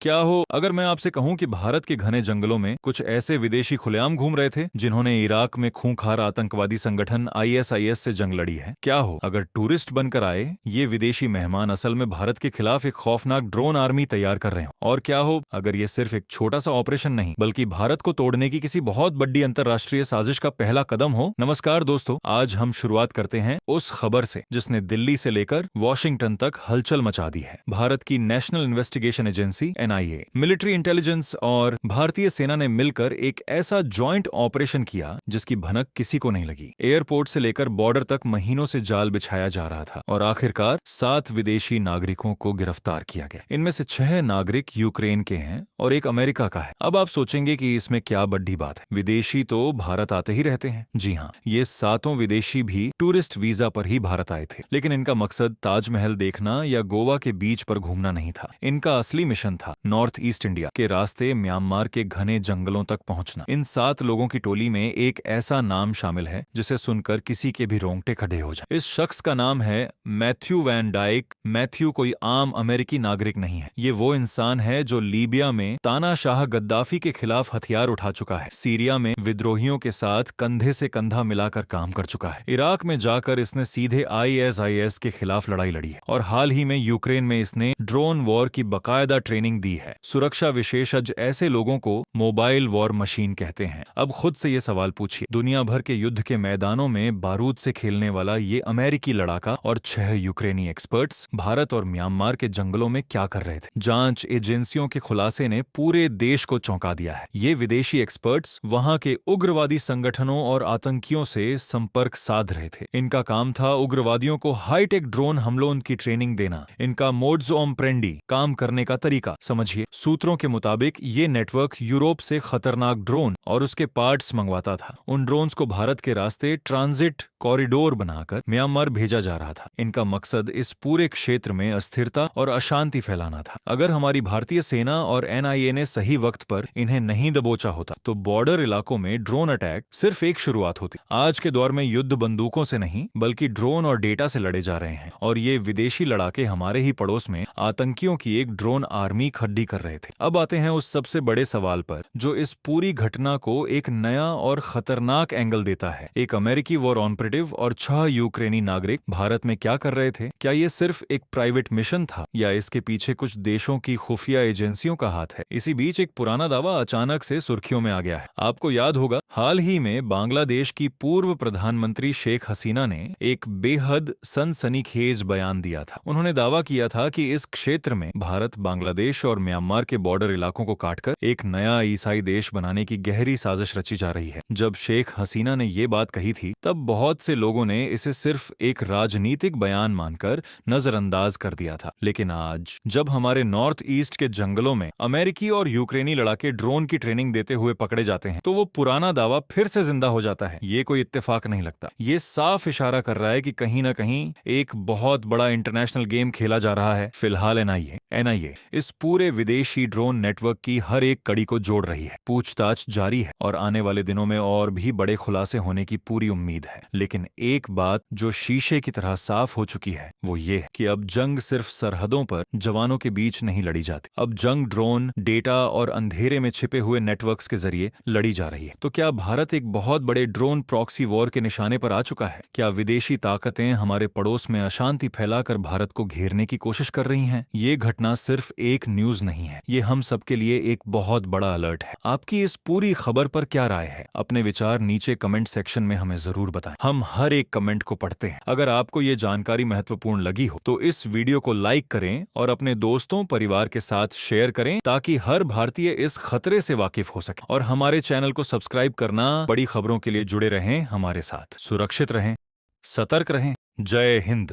क्या हो अगर मैं आपसे कहूं कि भारत के घने जंगलों में कुछ ऐसे विदेशी खुलेआम घूम रहे थे जिन्होंने इराक में खूंखार आतंकवादी संगठन आईएसआईएस से जंग लड़ी है। क्या हो अगर टूरिस्ट बनकर आए ये विदेशी मेहमान असल में भारत के खिलाफ एक खौफनाक ड्रोन आर्मी तैयार कर रहे हो। और क्या हो अगर ये सिर्फ एक छोटा सा ऑपरेशन नहीं बल्कि भारत को तोड़ने की किसी बहुत बड़ी अंतर्राष्ट्रीय साजिश का पहला कदम हो। नमस्कार दोस्तों, आज हम शुरुआत करते हैं उस खबर से जिसने दिल्ली से लेकर वॉशिंगटन तक हलचल मचा दी है। भारत की national investigation agency NIA, military intelligence और भारतीय सेना ने मिलकर एक ऐसा जॉइंट ऑपरेशन किया जिसकी भनक किसी को नहीं लगी। एयरपोर्ट से लेकर बॉर्डर तक महीनों से जाल बिछाया जा रहा था और आखिरकार 7 विदेशी नागरिकों को गिरफ्तार किया गया। इनमें से 6 नागरिक यूक्रेन के हैं और एक अमेरिका का है। अब आप सोचेंगे कि इसमें क्या बड़ी बात है, विदेशी तो भारत आते ही रहते हैं। जी हाँ, ये 7 विदेशी भी टूरिस्ट वीजा पर ही भारत आए थे, लेकिन इनका मकसद ताजमहल देखना या गोवा के बीच पर घूमना नहीं था। इनका असली मिशन था नॉर्थ ईस्ट इंडिया के रास्ते म्यांमार के घने जंगलों तक पहुंचना। इन 7 लोगों की टोली में एक ऐसा नाम शामिल है जिसे सुनकर किसी के भी रोंगटे खड़े हो जाए। इस शख्स का नाम है मैथ्यू वैन डाइक। मैथ्यू कोई आम अमेरिकी नागरिक नहीं है। ये वो इंसान है जो लीबिया में तानाशाह गद्दाफी के खिलाफ हथियार उठा चुका है, सीरिया में विद्रोहियों के साथ कंधे से कंधा मिलाकर काम कर चुका है, इराक में जाकर इसने सीधे आईएसआईएस के खिलाफ लड़ाई लड़ी है और हाल ही में यूक्रेन में इसने ड्रोन वॉर की बाकायदा ट्रेनिंग दी है। सुरक्षा विशेषज्ञ ऐसे लोगों को मोबाइल वॉर मशीन कहते हैं। अब खुद से ये सवाल पूछिए, दुनिया भर के युद्ध के मैदानों में बारूद से खेलने वाला ये अमेरिकी लड़ाका और 6 यूक्रेनी एक्सपर्ट्स भारत और म्यांमार के जंगलों में क्या कर रहे थे? जांच एजेंसियों के खुलासे ने पूरे देश को चौंका दिया है। ये विदेशी एक्सपर्ट्स वहां के उग्रवादी संगठनों और आतंकियों से संपर्क साध रहे थे। इनका काम था उग्रवादियों को हाईटेक ड्रोन हमलों की ट्रेनिंग देना। इनका मोड्स ऑपरेंडी, काम करने का तरीका समझिए। सूत्रों के मुताबिक ये नेटवर्क यूरोप से खतरनाक ड्रोन और उसके पार्ट्स मंगवाता था। उन ड्रोन्स को भारत के रास्ते ट्रांजिट कॉरिडोर बनाकर म्यांमार भेजा जा रहा था। इनका मकसद इस पूरे क्षेत्र में अस्थिरता और अशांति फैलाना था। अगर हमारी भारतीय सेना और एनआईए ने सही वक्त पर इन्हें नहीं दबोचा होता तो बॉर्डर इलाकों में ड्रोन अटैक सिर्फ एक शुरुआत होती। आज के दौर में युद्ध बंदूकों से नहीं बल्कि ड्रोन और डेटा से लड़े जा रहे हैं और ये विदेशी लड़ाके हमारे ही पड़ोस में आतंकियों की एक ड्रोन आर्मी खड्डी कर रहे थे। अब आते हैं उस सबसे बड़े सवाल पर जो इस पूरी घटना को एक नया और खतरनाक एंगल देता है। एक अमेरिकी वॉर ऑपरेटिव और 6 यूक्रेनी नागरिक भारत में क्या कर रहे थे? क्या ये सिर्फ एक प्राइवेट मिशन था या इसके पीछे कुछ देशों की खुफिया एजेंसियों का हाथ है? इसी बीच एक पुराना दावा अचानक से सुर्खियों में आ गया है। आपको याद होगा, हाल ही में बांग्लादेश की पूर्व प्रधानमंत्री शेख हसीना ने एक बेहद सनसनीखेज बयान दिया था। उन्होंने दावा किया था कि इस क्षेत्र में भारत बांग्लादेश और म्यांमार के बॉर्डर इलाकों को काटकर एक नया ईसाई देश बनाने की गहरी साजिश रची जा रही है। जब शेख हसीना ने ये बात कही थी तब बहुत से लोगों ने इसे सिर्फ एक राजनीतिक बयान मानकर नजरअंदाज कर दिया था, लेकिन आज जब हमारे नॉर्थ ईस्ट के जंगलों में अमेरिकी और यूक्रेनी लड़ाके ड्रोन की ट्रेनिंग देते हुए पकड़े जाते हैं तो वो पुराना दावा फिर से जिंदा हो जाता है। ये कोई इत्तेफाक नहीं लगता, ये साफ इशारा कर रहा है कि कहीं ना कहीं एक बहुत बड़ा इंटरनेशनल गेम खेला जा रहा है। फिलहाल एनआईए इस पूरे विदेशी ड्रोन नेटवर्क की हर एक कड़ी को जोड़ रही है। पूछताछ जारी है और आने वाले दिनों में और भी बड़े खुलासे होने की पूरी उम्मीद है। लेकिन एक बात जो शीशे की तरह साफ हो चुकी है वो ये है कि अब जंग सिर्फ सरहदों पर जवानों के बीच नहीं लड़ी जाती। अब जंग ड्रोन, डेटा और अंधेरे में छिपे हुए नेटवर्क्स के जरिए लड़ी जा रही है। तो क्या भारत एक बहुत बड़े ड्रोन प्रॉक्सी वॉर के निशाने पर आ चुका है? क्या विदेशी ताकतें हमारे पड़ोस में अशांति फैलाकर भारत को घेरने की कोशिश कर रही हैं? ये घटना सिर्फ एक न्यूज नहीं है, ये हम सबके लिए एक बहुत बड़ा अलर्ट है। आपकी इस पूरी खबर पर क्या राय है? अपने विचार नीचे कमेंट सेक्शन में हमें जरूर बताएं। हम हर एक कमेंट को पढ़ते हैं। अगर आपको ये जानकारी महत्वपूर्ण लगी हो तो इस वीडियो को लाइक करें और अपने दोस्तों परिवार के साथ शेयर करें ताकि हर भारतीय इस खतरे से वाकिफ हो सके। और हमारे चैनल को सब्सक्राइब करना, बड़ी खबरों के लिए जुड़े रहें हमारे साथ। सुरक्षित रहें, सतर्क रहें। जय हिंद।